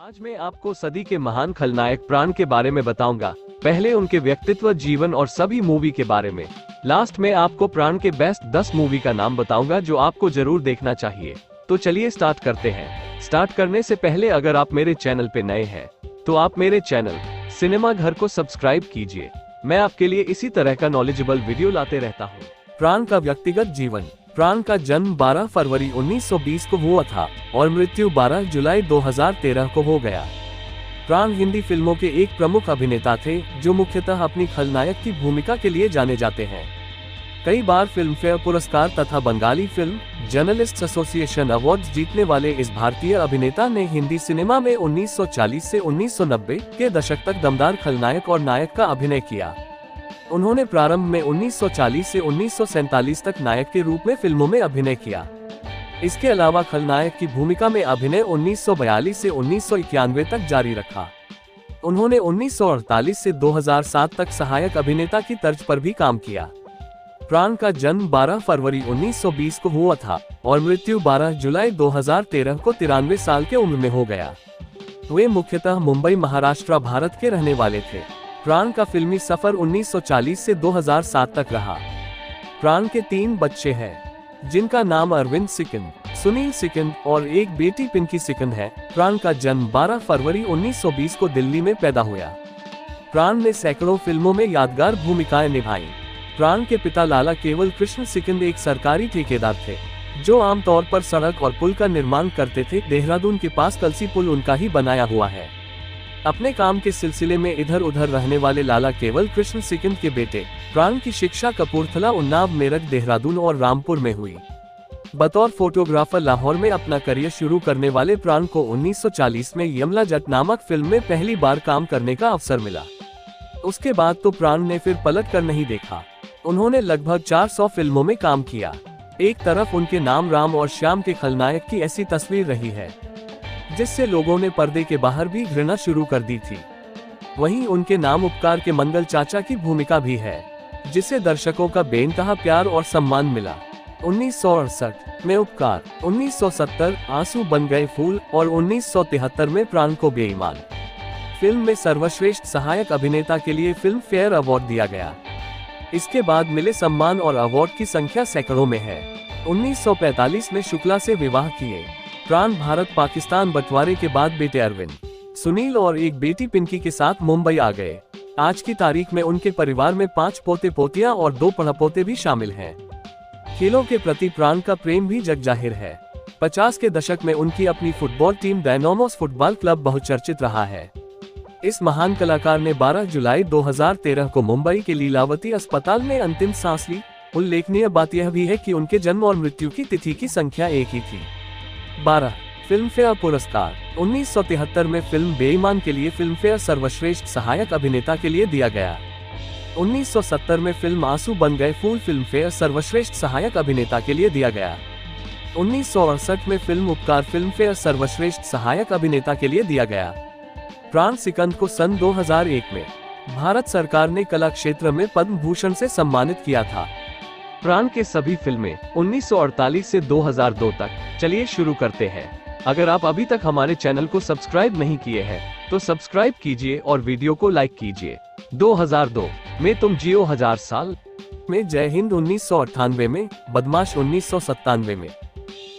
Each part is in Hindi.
आज मैं आपको सदी के महान खलनायक प्राण के बारे में बताऊंगा। पहले उनके व्यक्तित्व, जीवन और सभी मूवी के बारे में। लास्ट में आपको प्राण के बेस्ट 10 मूवी का नाम बताऊंगा जो आपको जरूर देखना चाहिए। तो चलिए स्टार्ट करते हैं। स्टार्ट करने से पहले अगर आप मेरे चैनल पे नए हैं तो आप मेरे चैनल सिनेमा घर को सब्सक्राइब कीजिए। मैं आपके लिए इसी तरह का नॉलेजेबल वीडियो लाते रहता हूँ। प्राण का व्यक्तिगत जीवन। प्राण का जन्म 12 फरवरी 1920 को हुआ था और मृत्यु 12 जुलाई 2013 को हो गया। प्राण हिंदी फिल्मों के एक प्रमुख अभिनेता थे जो मुख्यतः अपनी खलनायक की भूमिका के लिए जाने जाते हैं। कई बार फिल्मफेयर पुरस्कार तथा Bengali film journalist association award जीतने वाले इस भारतीय अभिनेता ने हिंदी सिनेमा में 1940 से 1990 के दशक तक दमदार खलनायक और नायक का अभिनय किया। उन्होंने प्रारंभ में 1940 से 1947 तक नायक के रूप में फिल्मों में अभिनय किया। इसके अलावा खलनायक की भूमिका में अभिनय 1942 से 1991 तक जारी रखा। उन्होंने 1948 से 2007 तक सहायक अभिनेता की तर्ज पर भी काम किया। प्राण का जन्म 12 फरवरी 1920 को हुआ था और मृत्यु 12 जुलाई 2013 को 93 साल के उम्र में हो गया। वे मुख्यतः मुंबई, महाराष्ट्र, भारत के रहने वाले थे। प्राण का फिल्मी सफर 1940 से 2007 तक रहा। प्राण के 3 बच्चे हैं जिनका नाम अरविंद सिकंद, सुनील सिकंद और एक बेटी पिंकी सिकंद है। प्राण का जन्म 12 फरवरी 1920 को दिल्ली में पैदा हुआ। प्राण ने सैकड़ों फिल्मों में यादगार भूमिकाएं निभाई। प्राण के पिता लाला केवल कृष्ण सिकंद एक सरकारी ठेकेदार थे जो आमतौर पर सड़क और पुल का निर्माण करते थे। देहरादून के पास कलसी पुल उनका ही बनाया हुआ है। अपने काम के सिलसिले में इधर उधर रहने वाले लाला केवल कृष्ण सिकंद के बेटे प्राण की शिक्षा कपूरथला, उन्नाव, मेरठ, देहरादून और रामपुर में हुई। बतौर फोटोग्राफर लाहौर में अपना करियर शुरू करने वाले प्राण को 1940 में यमला जट नामक फिल्म में पहली बार काम करने का अवसर मिला। उसके बाद तो प्राण ने फिर पलट कर नहीं देखा। उन्होंने लगभग 400 फिल्मों में काम किया। एक तरफ उनके नाम राम और श्याम के खलनायक की ऐसी तस्वीर रही है जिससे लोगों ने पर्दे के बाहर भी घृणा शुरू कर दी थी। वहीं उनके नाम उपकार के मंगल चाचा की भूमिका भी है जिसे दर्शकों का बेइंतहा प्यार और सम्मान मिला। 1968 में उपकार, 1970 आंसू बन गए फूल और 1973 में प्राण को बेईमान फिल्म में सर्वश्रेष्ठ सहायक अभिनेता के लिए फिल्म फेयर अवार्ड दिया गया। इसके बाद मिले सम्मान और अवार्ड की संख्या सैकड़ों में है। 1945 में शुक्ला से विवाह किए। प्राण भारत पाकिस्तान बंटवारे के बाद बेटे अरविंद, सुनील और एक बेटी पिंकी के साथ मुंबई आ गए। आज की तारीख में उनके परिवार में 5 पोते पोतियां और 2 पड़पोते भी शामिल हैं। खेलों के प्रति प्राण का प्रेम भी जग जाहिर है। 50 के दशक में उनकी अपनी football team Dynamos football club बहुचर्चित रहा है। इस महान कलाकार ने 12 जुलाई 2013 को मुंबई के लीलावती अस्पताल में अंतिम सांस ली। उल्लेखनीय बात यह भी है कि उनके जन्म और मृत्यु की तिथि की संख्या एक ही थी। 12 फिल्मफेयर पुरस्कार। 1973 में फिल्म बेईमान के लिए फिल्मफेयर सर्वश्रेष्ठ सहायक अभिनेता के लिए दिया गया। 1970 में फिल्म आंसू बन गए फूल फिल्मफेयर सर्वश्रेष्ठ सहायक अभिनेता के लिए दिया गया। 1968 में फिल्म उपकार फिल्मफेयर सर्वश्रेष्ठ सहायक अभिनेता के लिए दिया गया। प्राण सिकंद को सन 2001 में भारत सरकार ने कला क्षेत्र में पद्म भूषण से सम्मानित किया था। प्राण के सभी फिल्में 1948 से 2002 तक। चलिए शुरू करते हैं। अगर आप अभी तक हमारे चैनल को सब्सक्राइब नहीं किए हैं तो सब्सक्राइब कीजिए और वीडियो को लाइक कीजिए। 2002 में तुम जियो 1000 साल में, जय हिंद 1998 में, बदमाश 1997 में,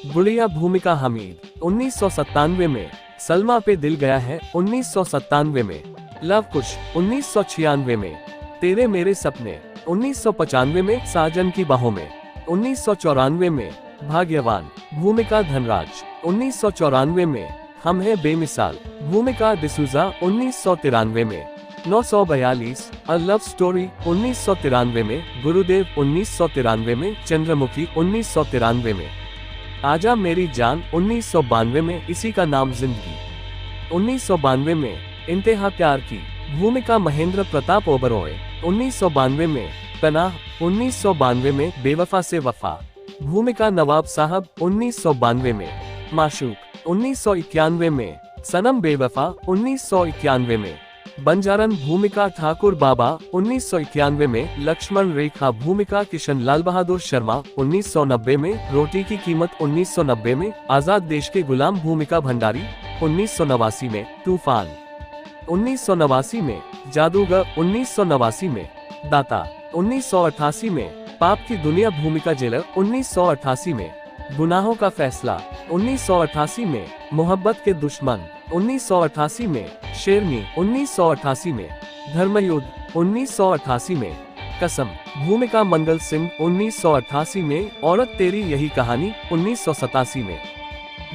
बुढ़िया भूमिका हमीद 1997 में, सलमा पे दिल गया है 1997 में, लव कुश 1996 में, तेरे मेरे सपने 1995 में, साजन की बाहों में 1994 में, भाग्यवान भूमिका धनराज 1994 में, हम हैं बेमिसाल भूमिका डिसूजा 1993 में, 942 अ लव स्टोरी 1993 में, गुरुदेव 1993 में, चंद्रमुखी 1993 में, आजा मेरी जान 1992 में, इसी का नाम जिंदगी 1992 में, इंतहा प्यार की भूमिका महेंद्र प्रताप ओबरॉय 1992 में, पनाह 1992 में, बेवफा से वफा भूमिका नवाब साहब 1992 में, माशूक 1991 में, सनम बेवफा 1991 में, बंजारन भूमिका ठाकुर बाबा 1991 में, लक्ष्मण रेखा भूमिका किशन लाल बहादुर शर्मा 1990 में, रोटी की कीमत 1990 में, आजाद देश के गुलाम भूमिका भंडारी 1989 में तूफान, 1989 में जादूगर, 1989 में दाता, 1988 में पाप की दुनिया भूमिका जेलर, 1988 में गुनाहों का फैसला, 1988 में मोहब्बत के दुश्मन, 1988 में शेरनी, 1988 में धर्मयुद्ध, 1988 में कसम भूमिका मंगल सिंह, 1988 में औरत तेरी यही कहानी, 1987 में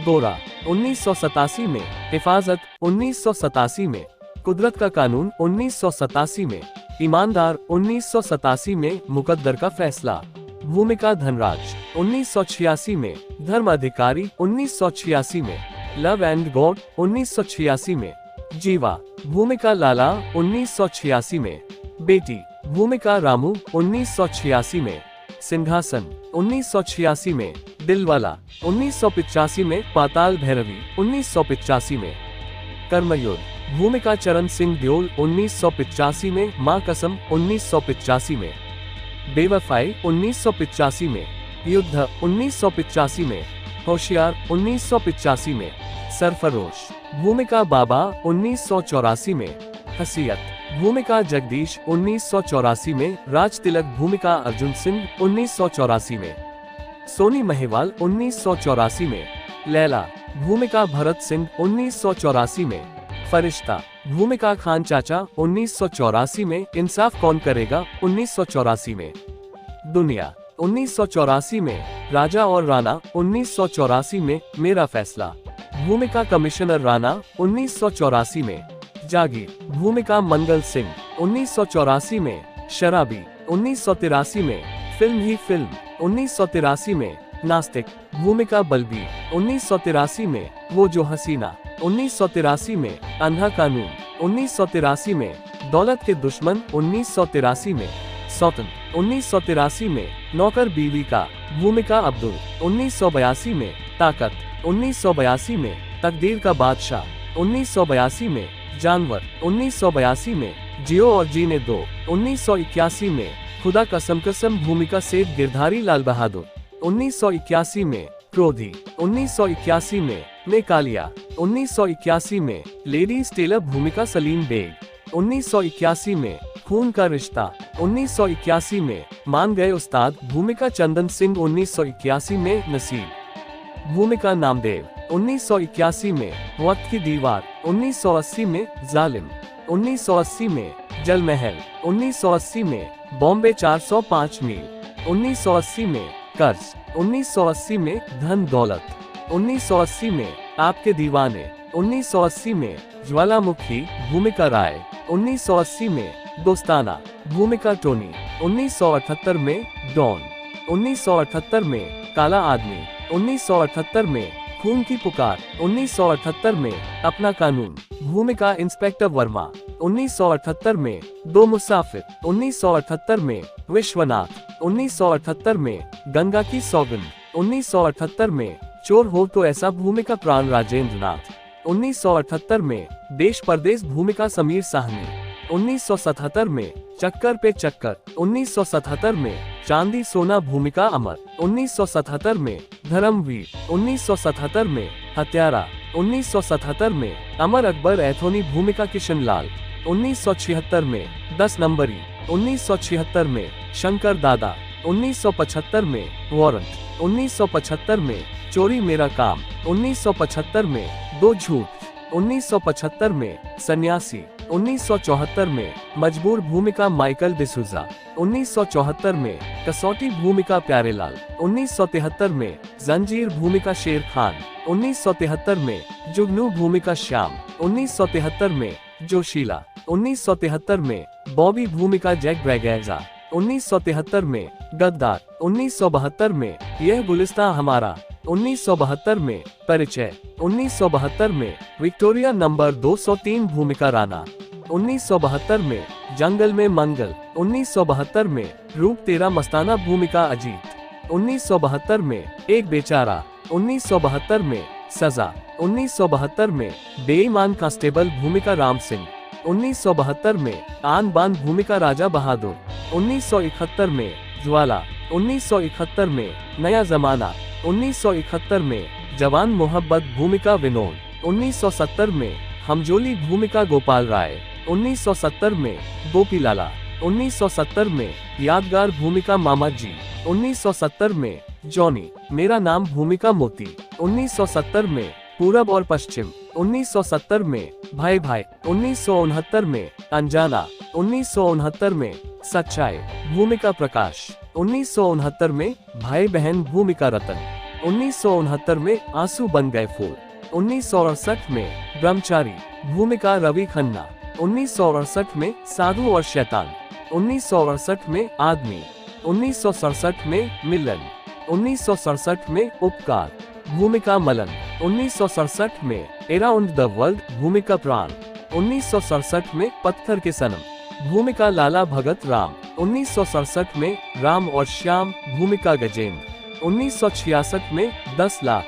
गोरा, 1987 में हिफाजत, 1987 में कुदरत का कानून, 1987 में ईमानदार, 1987 में मुकद्दर का फैसला, भूमिका धनराज, 1986 में धर्म अधिकारी, 1986 में लव एंड गॉड, 1986 में जीवा, भूमिका लाला, 1986 में बेटी, भूमिका रामू, 1986 में सिंहासन, 1986 में दिलवाला, 1985 में पाताल भैरवी, 1985 में कर्मयोद्ध, भूमिका चरण सिंह देओल, 1985 में मां कसम, 1985 में बेवफाई, 1985 में युद्ध, 1985 में होशियार, 1985 में सरफरोश, भूमिका बाबा, 1984 में हसीयत, भूमिका जगदीश, 1984 में राज तिलक, भूमिका अर्जुन सिंह, 1984 में सोनी महिवाल, 1984 में लैला, भूमिका भरत सिंह, 1984 में फरिश्ता, भूमिका खान चाचा, 1984 में इंसाफ कौन करेगा, 1984 में दुनिया, 1984 में राजा और राणा, 1984 में मेरा फैसला, भूमिका कमिश्नर राणा, 1984 में जागीर, भूमिका मंगल सिंह, 1984 में शराबी, 1983 में फिल्म ही फिल्म, 1983 में नास्तिक, भूमिका बलबीर, 1983 में वो जो हसीना, 1983 में अंधा कानून, 1983 में दौलत के दुश्मन, 1983 में सौतन, 1983 में नौकर बीवी का, भूमिका अब्दुल, 1982 में ताकत, 1982 में तकदीर का बादशाह, 1982 में जानवर, 1982 में जियो और जीने दो, 1981 में खुदा कसम कसम, भूमिका सेठ गिरधारी लाल बहादुर, 1981 में क्रोधी, 1981 में कालिया, 1981 में लेडीज टेलर, भूमिका सलीम बेग, 1981 में खून का रिश्ता, 1981 में मान गए उस्ताद, भूमिका चंदन सिंह, 1981 में नसीब, भूमिका नामदेव, 1981 में वक्त की दीवार, 1980 में जालिम, 1980 में जल महल, 1980 में बॉम्बे 405 मील, 1980 में कर्ज, 1980 में धन दौलत, 1980 में आपके दीवाने, 1980 में ज्वालामुखी, भूमिका राय, 1980 में दोस्ताना, भूमिका टोनी, 1978 में डॉन, 1978 में काला आदमी, 1978 में खून की पुकार, 1978 में अपना कानून, भूमिका इंस्पेक्टर वर्मा, 1978 में दो मुसाफिर, 1978 में विश्वनाथ, 1978 में गंगा की सौगंध, 1978 में चोर हो तो ऐसा, भूमिका प्राण राजेंद्र नाथ, 1978 में देश परदेश, भूमिका समीर साहनी, 1977 में चक्कर पे चक्कर, 1977 में चांदी सोना, भूमिका अमर, 1977 में धर्मवीर, 1977 में हत्यारा, 1977 में अमर अकबर एथोनी, भूमिका किशन लाल, 1976 में 10 नंबरी, 1976 में शंकर दादा, 1975 में वारंट, 1975 में चोरी मेरा काम, 1975 में दो झूठ, 1975 में सन्यासी, 1974 में मजबूर, भूमिका माइकल डिसूजा, 1974 में कसौटी, भूमिका प्यारेलाल, 1973 में जंजीर, भूमिका शेर खान, 1973 में जुगनू, भूमिका श्याम, 1973 में जोशीला, 1973 में बॉबी, भूमिका जैक ब्रैगैजा, 1973 में गद्दार, 1972 में यह गुलिस्तां हमारा, 1972 में परिचय, 1972 में विक्टोरिया नंबर 203, भूमिका राणा, 1972 में जंगल में मंगल, 1972 में रूप तेरा मस्ताना, भूमिका अजीत, 1972 में एक बेचारा, 1972 में सजा, 1972 में बेईमान कांस्टेबल, भूमिका राम सिंह, 1972 में आन बान, भूमिका राजा बहादुर, 1971 में ज्वाला, 1971 में नया जमाना, 1971 में जवान मोहब्बत, भूमिका विनोद, 1970 में हमजोली भूमिका गोपाल राय। 1970 में गोपी लाला। 1970 में यादगार भूमिका मामा जी। 1970 में जॉनी मेरा नाम भूमिका मोती। 1970 में पूरब और पश्चिम। 1970 में भाई भाई। 1969 में अनजाना। 1969 में सच्चाई भूमिका प्रकाश। 1969 में भाई बहन भूमिका रतन। 1969 में आंसू बन गए फूल। 1968 में ब्रह्मचारी भूमिका रवि खन्ना। 1968 में साधु और शैतान। 1968 में आदमी। 1967 में मिलन। 1967 में उपकार भूमिका मलन। 1967 में अराउंड द वर्ल्ड भूमिका प्राण। 1967 में पत्थर के सनम भूमिका लाला भगत राम। 1967 में राम और श्याम भूमिका गजेंद्र। 1966 में 10 लाख।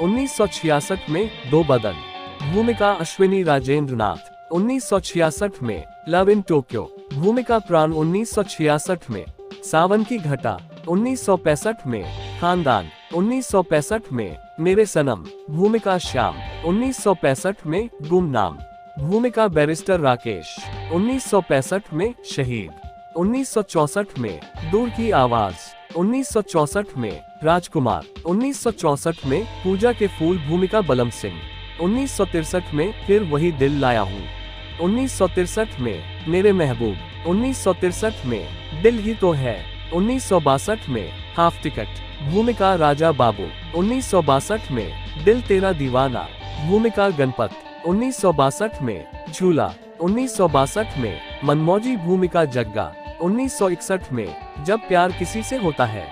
1966 में दो बदन भूमिका अश्विनी राजेंद्र नाथ। 1966 में लव इन टोक्यो भूमिका प्राण। 1966 में सावन की घटा। 1965 में खानदान। 1965 में मेरे सनम भूमिका श्याम। 1965 में गुमनाम भूमिका बैरिस्टर राकेश। 1965 में शहीद। 1964 में दूर की आवाज। 1964 में राजकुमार। 1964 में पूजा के फूल भूमिका बलम सिंह। 1963 में फिर वही दिल लाया हूँ। 1963 में मेरे महबूब। 1963 में दिल ही तो है। 1962 में हाफ टिकट भूमिका राजा बाबू। 1962 में दिल तेरा दीवाना भूमिका गणपत। 1962 में झूला। 1962 में मनमौजी भूमिका जग्गा। 1961 में जब प्यार किसी से होता है।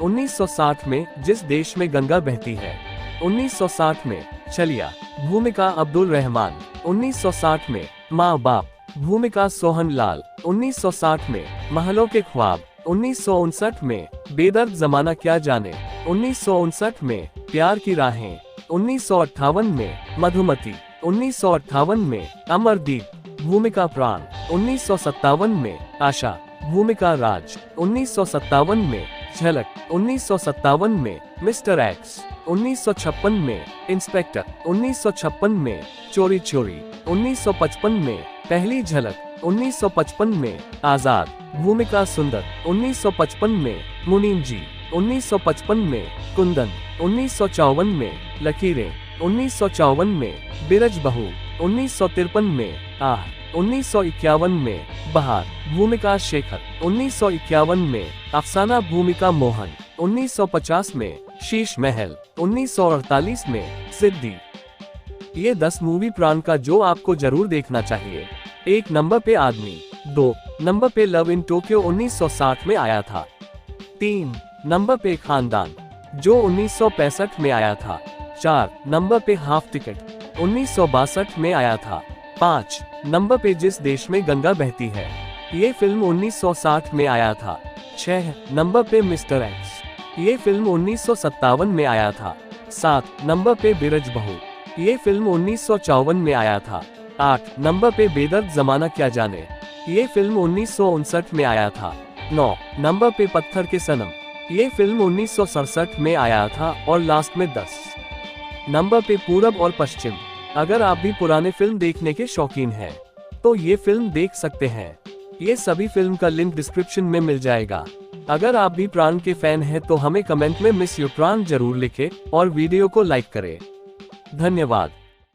1960 में जिस देश में गंगा बहती है। 1960 में चलिया भूमिका अब्दुल रहमान। 1960 में माँ बाप भूमिका सोहन लाल। 1960 में महलों के ख्वाब। 1959 में बेदर्द जमाना क्या जाने। 1959 में प्यार की राहें। 1958 में मधुमती। 1958 में अमरदीप भूमिका प्राण। 1957 में आशा भूमिका राज। 1957 में झलक। 1957 में मिस्टर एक्स। 1956 में इंस्पेक्टर। 1956 में चोरी चोरी। 1955 में पहली झलक। 1955 में आजाद भूमिका सुंदर। 1955 में मुनीम जी। 1955 में कुंदन। 1954 में लकीरें। 1954 में बिरज बहू। 1953 में आह। 1951 में बहार भूमिका शेखर। 1951 में अफसाना भूमिका मोहन। 1950 में शीश महल। 1948 में सिद्धि। ये 10 मूवी प्राण का जो आपको जरूर देखना चाहिए। 1 नंबर पे आदमी। 2 नंबर पे लव इन टोक्यो 1960 में आया था। 3 नंबर पे खानदान जो 1965 में आया था। 4 नंबर पे हाफ टिकट 1962 में आया था। 5 नंबर पे जिस देश में गंगा बहती है, ये फिल्म 1960 में आया था। 6 नंबर पे मिस्टर एक्स, ये फिल्म 1957 में आया था। 7 नंबर पे बिरज बहू, ये फिल्म 1954 में आया था। 8 नंबर पे बेदर्द जमाना क्या जाने, ये फिल्म 1959 में आया था। 9 नंबर पे पत्थर के सनम, ये फिल्म 1967 में आया था। और लास्ट में 10 नंबर पे पूरब और पश्चिम। अगर आप भी पुराने फिल्म देखने के शौकीन हैं, तो ये फिल्म देख सकते हैं। ये सभी फिल्म का लिंक डिस्क्रिप्शन में मिल जाएगा। अगर आप भी प्राण के फैन हैं तो हमें कमेंट में मिस यू प्राण जरूर लिखें और वीडियो को लाइक करें। धन्यवाद।